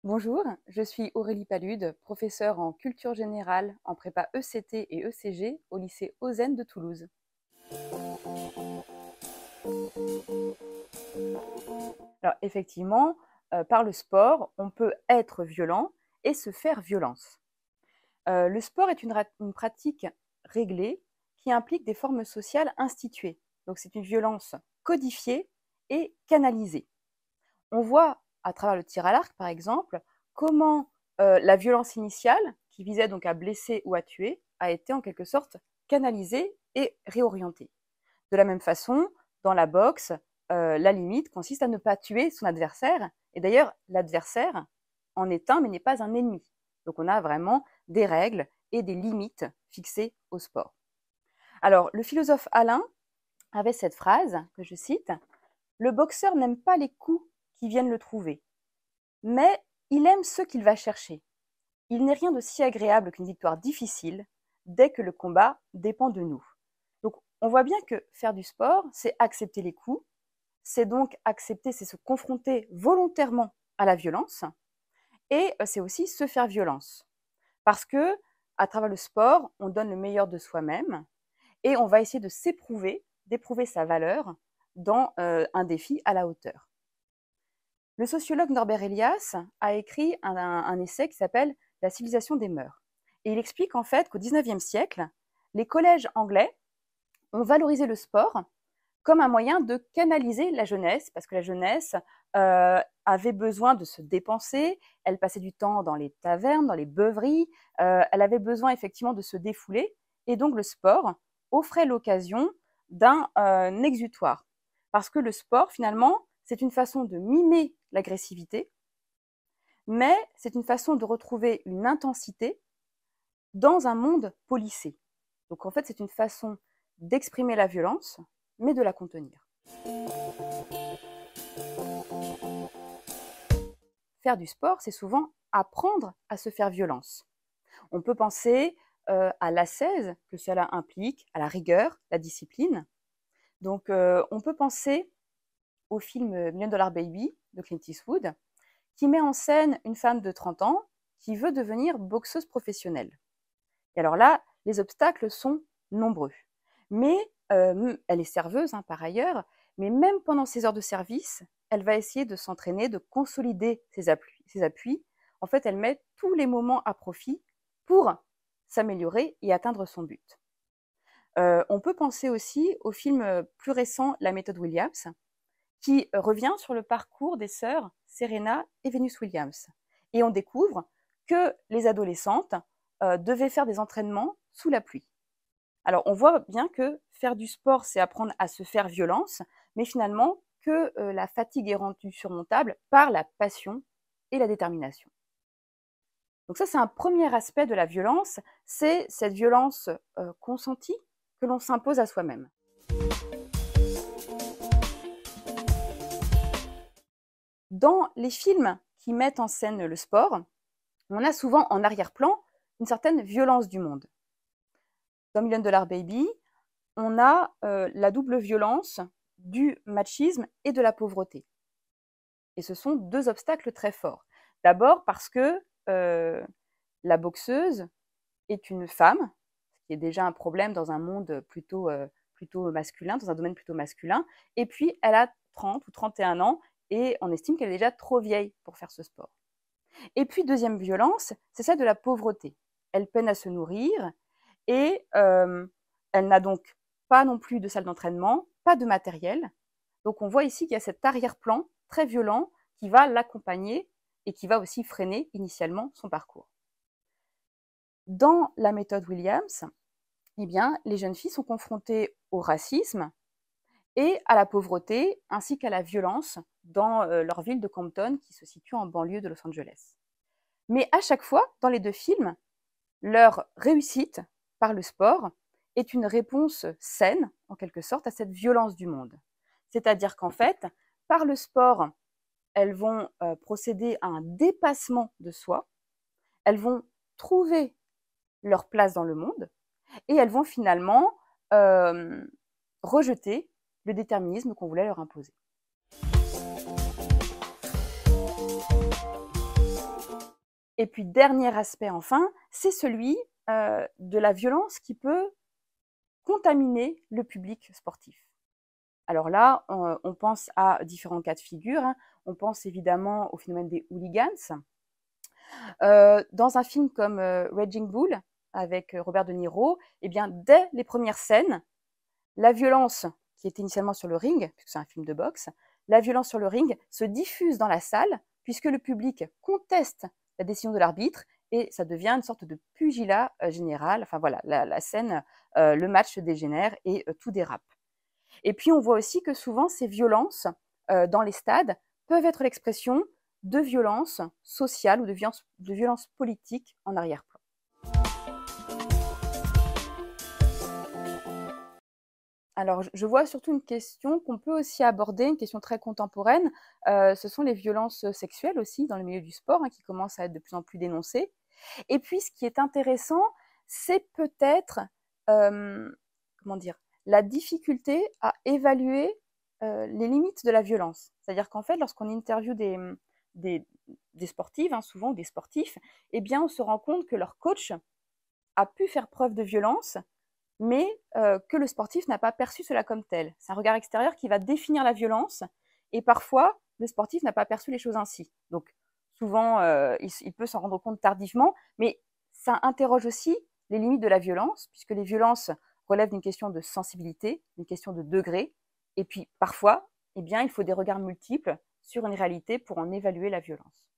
Bonjour, je suis Aurélie Palude, professeure en culture générale en prépa ECT et ECG au lycée Ozen de Toulouse. Alors effectivement, par le sport, on peut être violent et se faire violence. Le sport est une pratique réglée qui implique des formes sociales instituées. Donc c'est une violence codifiée et canalisée. On voit à travers le tir à l'arc, par exemple, comment la violence initiale, qui visait donc à blesser ou à tuer, a été en quelque sorte canalisée et réorientée. De la même façon, dans la boxe, la limite consiste à ne pas tuer son adversaire. Et d'ailleurs, l'adversaire en est un, mais n'est pas un ennemi. Donc on a vraiment des règles et des limites fixées au sport. Alors, le philosophe Alain avait cette phrase que je cite: « Le boxeur n'aime pas les coups qui viennent le trouver, mais il aime ceux qu'il va chercher. Il n'est rien de si agréable qu'une victoire difficile dès que le combat dépend de nous. » Donc, on voit bien que faire du sport, c'est accepter les coups, c'est donc accepter, c'est se confronter volontairement à la violence, et c'est aussi se faire violence. Parce que, à travers le sport, on donne le meilleur de soi-même, et on va essayer de s'éprouver, d'éprouver sa valeur dans un défi à la hauteur. Le sociologue Norbert Elias a écrit un essai qui s'appelle « La civilisation des mœurs ». Et il explique en fait qu'au XIXe siècle, les collèges anglais ont valorisé le sport comme un moyen de canaliser la jeunesse, parce que la jeunesse avait besoin de se dépenser, elle passait du temps dans les tavernes, dans les beuveries, elle avait besoin effectivement de se défouler, et donc le sport offrait l'occasion d'un exutoire. Parce que le sport, finalement, c'est une façon de mimer l'agressivité, mais c'est une façon de retrouver une intensité dans un monde policé. Donc en fait, c'est une façon d'exprimer la violence, mais de la contenir. Faire du sport, c'est souvent apprendre à se faire violence. On peut penser à l'ascèse que cela implique, à la rigueur, la discipline. Donc on peut penser au film $1 Baby de Clint Eastwood, qui met en scène une femme de 30 ans qui veut devenir boxeuse professionnelle. Et alors là, les obstacles sont nombreux. Mais elle est serveuse par ailleurs, mais même pendant ses heures de service, elle va essayer de s'entraîner, de consolider ses appuis. En fait, elle met tous les moments à profit pour s'améliorer et atteindre son but. On peut penser aussi au film plus récent, La méthode Williams, qui revient sur le parcours des sœurs Serena et Venus Williams. Et on découvre que les adolescentes devaient faire des entraînements sous la pluie. Alors, on voit bien que faire du sport, c'est apprendre à se faire violence, mais finalement que la fatigue est rendue surmontable par la passion et la détermination. Donc ça, c'est un premier aspect de la violence, c'est cette violence consentie que l'on s'impose à soi-même. Dans les films qui mettent en scène le sport, on a souvent en arrière-plan une certaine violence du monde. Dans $1 Baby, on a la double violence du machisme et de la pauvreté. Et ce sont deux obstacles très forts. D'abord parce que la boxeuse est une femme, ce qui est déjà un problème dans un monde plutôt masculin, dans un domaine plutôt masculin, et puis elle a 30 ou 31 ans, et on estime qu'elle est déjà trop vieille pour faire ce sport. Et puis, deuxième violence, c'est celle de la pauvreté. Elle peine à se nourrir, et elle n'a donc pas non plus de salle d'entraînement, pas de matériel. Donc on voit ici qu'il y a cet arrière-plan très violent qui va l'accompagner et qui va aussi freiner initialement son parcours. Dans la méthode Williams, eh bien, les jeunes filles sont confrontées au racisme et à la pauvreté, ainsi qu'à la violence dans leur ville de Compton, qui se situe en banlieue de Los Angeles. Mais à chaque fois, dans les deux films, leur réussite par le sport est une réponse saine, en quelque sorte, à cette violence du monde. C'est-à-dire qu'en fait, par le sport, elles vont procéder à un dépassement de soi, elles vont trouver leur place dans le monde, et elles vont finalement rejeter le déterminisme qu'on voulait leur imposer. Et puis, dernier aspect enfin, c'est celui de la violence qui peut contaminer le public sportif. Alors là, on pense à différents cas de figure. On pense évidemment au phénomène des hooligans. Dans un film comme Raging Bull, avec Robert De Niro, eh bien, dès les premières scènes, la violence qui était initialement sur le ring, puisque c'est un film de boxe, la violence sur le ring se diffuse dans la salle, puisque le public conteste la décision de l'arbitre, et ça devient une sorte de pugilat général. Enfin voilà, la scène, le match se dégénère et tout dérape. Et puis on voit aussi que souvent ces violences dans les stades peuvent être l'expression de violences sociales ou de violences politiques en arrière-plan. Alors, je vois surtout une question qu'on peut aussi aborder, une question très contemporaine. Ce sont les violences sexuelles aussi dans le milieu du sport, qui commencent à être de plus en plus dénoncées. Et puis, ce qui est intéressant, c'est peut-être, comment dire, la difficulté à évaluer les limites de la violence. C'est-à-dire qu'en fait, lorsqu'on interviewe des sportives, souvent, ou des sportifs, eh bien, on se rend compte que leur coach a pu faire preuve de violence, mais que le sportif n'a pas perçu cela comme tel. C'est un regard extérieur qui va définir la violence, et parfois, le sportif n'a pas perçu les choses ainsi. Donc, souvent, il peut s'en rendre compte tardivement, mais ça interroge aussi les limites de la violence, puisque les violences relèvent d'une question de sensibilité, d'une question de degré, et puis parfois, eh bien, il faut des regards multiples sur une réalité pour en évaluer la violence.